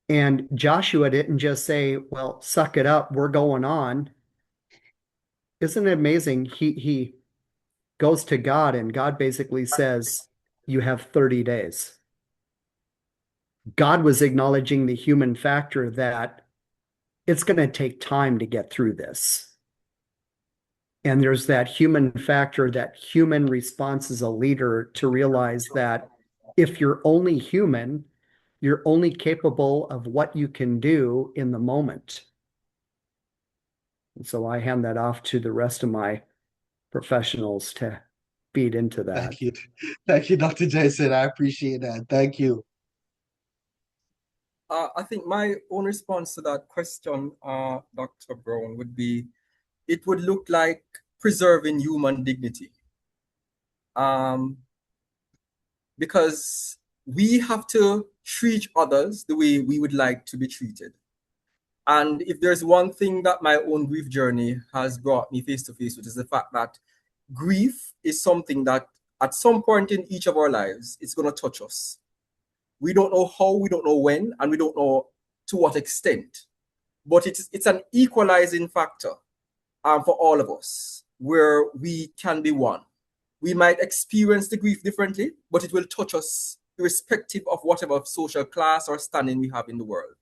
And Joshua didn't just say, well, suck it up, we're going on. Isn't it amazing? He goes to God and God basically says, you have 30 days. God was acknowledging the human factor that it's going to take time to get through this. And there's that human factor, that human response as a leader to realize that if you're only human, you're only capable of what you can do in the moment. And so I hand that off to the rest of my professionals to feed into that. Thank you. Thank you, Dr. Jason. I appreciate that. Thank you. I think my own response to that question, Dr. Brown, would be it would look like preserving human dignity. Um, because we have to treat others the way we would like to be treated. And if there's one thing that my own grief journey has brought me face to face with, is the fact that grief is something that at some point in each of our lives, it's going to touch us. We don't know how, we don't know when, and we don't know to what extent. But it's an equalizing factor for all of us where we can be one. We might experience the grief differently, but it will touch us irrespective of whatever social class or standing we have in the world.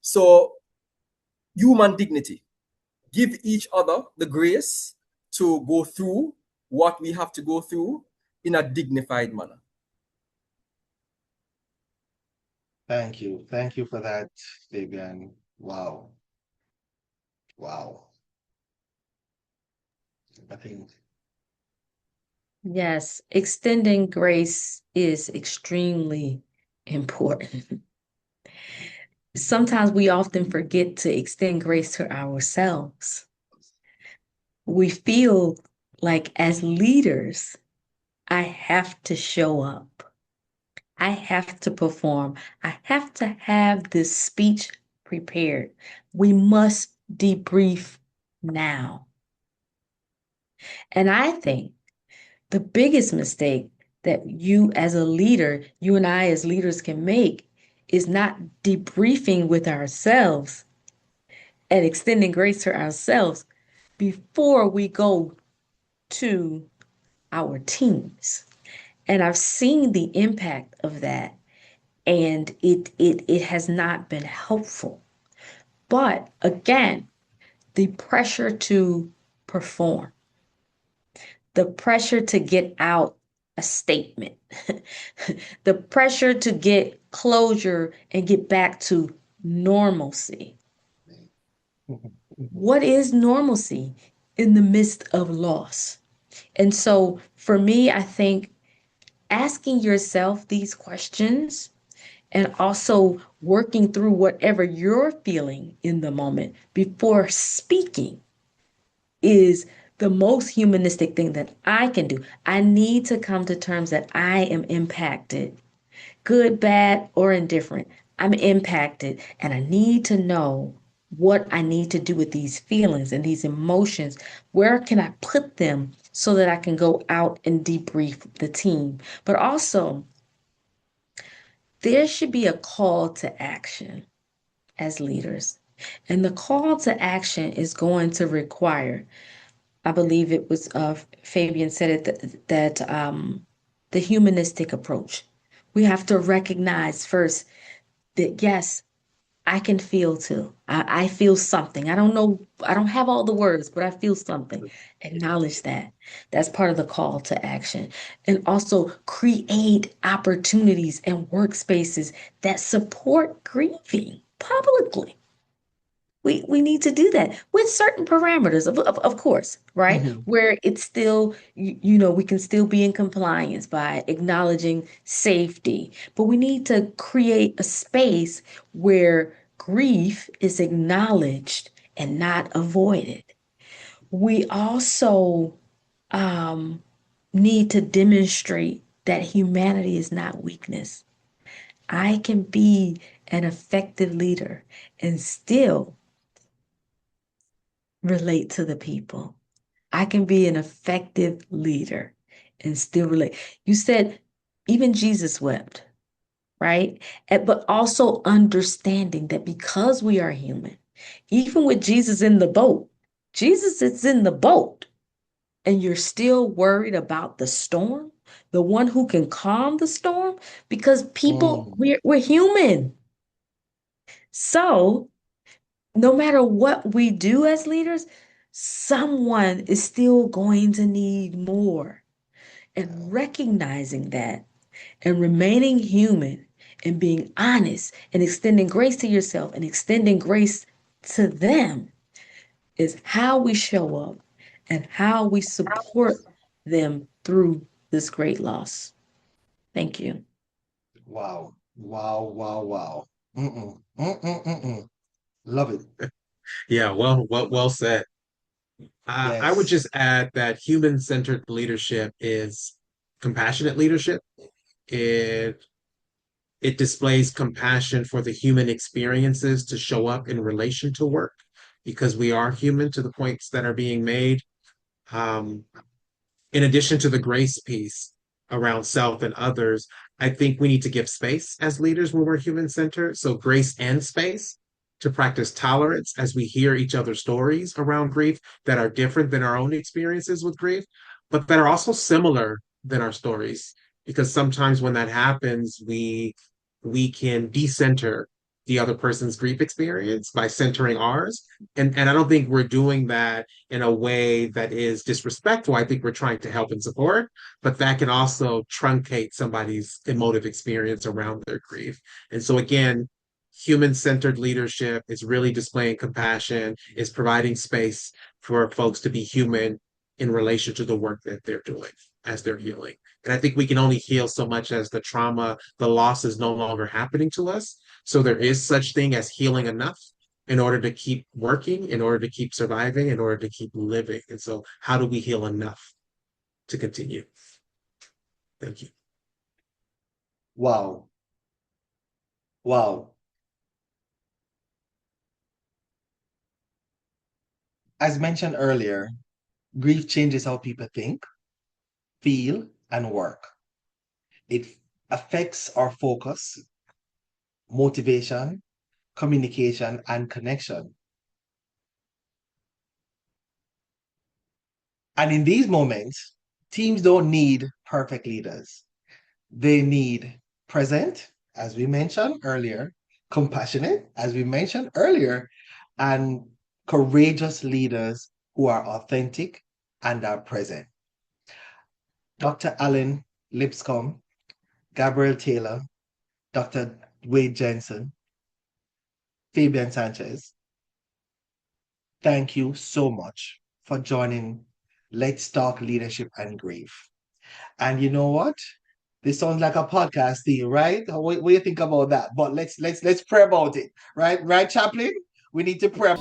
So human dignity, give each other the grace to go through what we have to go through in a dignified manner. Thank you. Thank you for that, Fabian. Wow. Wow. I think Yes, extending grace is extremely important. Sometimes we often forget to extend grace to ourselves. We feel like as leaders, I have to show up. I have to perform. I have to have this speech prepared. We must debrief now. And I think the biggest mistake that you as a leader, you and I as leaders can make is not debriefing with ourselves and extending grace to ourselves before we go to our teams. And I've seen the impact of that, and it has not been helpful. But again, the pressure to perform, the pressure to get out a statement, the pressure to get closure and get back to normalcy. What is normalcy in the midst of loss? And so for me, I think asking yourself these questions and also working through whatever you're feeling in the moment before speaking is the most humanistic thing that I can do. I need to come to terms that I am impacted, good, bad, or indifferent. I'm impacted, and I need to know what I need to do with these feelings and these emotions. Where can I put them so that I can go out and debrief the team? But also, there should be a call to action as leaders. And the call to action is going to require, I believe it was Fabian said it, that the humanistic approach. We have to recognize first that yes, I can feel too. I feel something. I don't know, I don't have all the words, but I feel something. Acknowledge that. That's part of the call to action. And also create opportunities and workspaces that support grieving publicly. We need to do that with certain parameters, of course, right? Mhm. Where it's still, we can still be in compliance by acknowledging safety, but we need to create a space where grief is acknowledged and not avoided. We also um, need to demonstrate that humanity is not weakness. I can be an effective leader and still relate to the people. I can be an effective leader and still relate. You said even Jesus wept. right? But also understanding that because we are human, even with Jesus in the boat, Jesus is in the boat, and you're still worried about the storm, the one who can calm the storm, because people, Mm. we're human. So no matter what we do as leaders, someone is still going to need more. And recognizing that and remaining human and being honest and extending grace to yourself and extending grace to them is how we show up and how we support them through this great loss. Thank you. Wow. Wow. Wow. Wow. Mm-mm. Mm-mm. Mm-mm. Love it. Yeah, well said. I would Yes. just add that human-centered leadership is compassionate leadership. It it displays compassion for the human experiences to show up in relation to work because we are human to the points that are being made. Um, in addition to the grace piece around self and others, I think we need to give space as leaders when we're human centered. So, grace and space to practice tolerance as we hear each other's stories around grief that are different than our own experiences with grief, but that are also similar than our stories. Because sometimes when that happens, we can decenter the other person's grief experience by centering ours. And I don't think we're doing that in a way that is disrespectful. I think we're trying to help and support, but that can also truncate somebody's emotive experience around their grief. And so, again, human centered leadership is really displaying compassion, is providing space for folks to be human in relation to the work that they're doing as they're healing. And I think we can only heal so much as the trauma, the loss is no longer happening to us. So there is such thing as healing enough in order to keep working, in order to keep surviving, in order to keep living. And so, how do we heal enough to continue? Thank you. Wow. Wow. As mentioned earlier, grief changes how people think, feel, and work. It affects our focus, motivation, communication, and connection. And in these moments, teams don't need perfect leaders. They need present, as we mentioned earlier, compassionate, as we mentioned earlier, and courageous leaders who are authentic and are present. Dr. Alan Lipscomb, Gabrielle Taylor, Dr. Wade Jensen, Fabian Sanchez, thank you so much for joining Let's Talk Leadership and Grief. And you know what? This sounds like a podcast theme, right? What do you think about that? But let's pray about it, right? Right, Chaplain? We need to pray.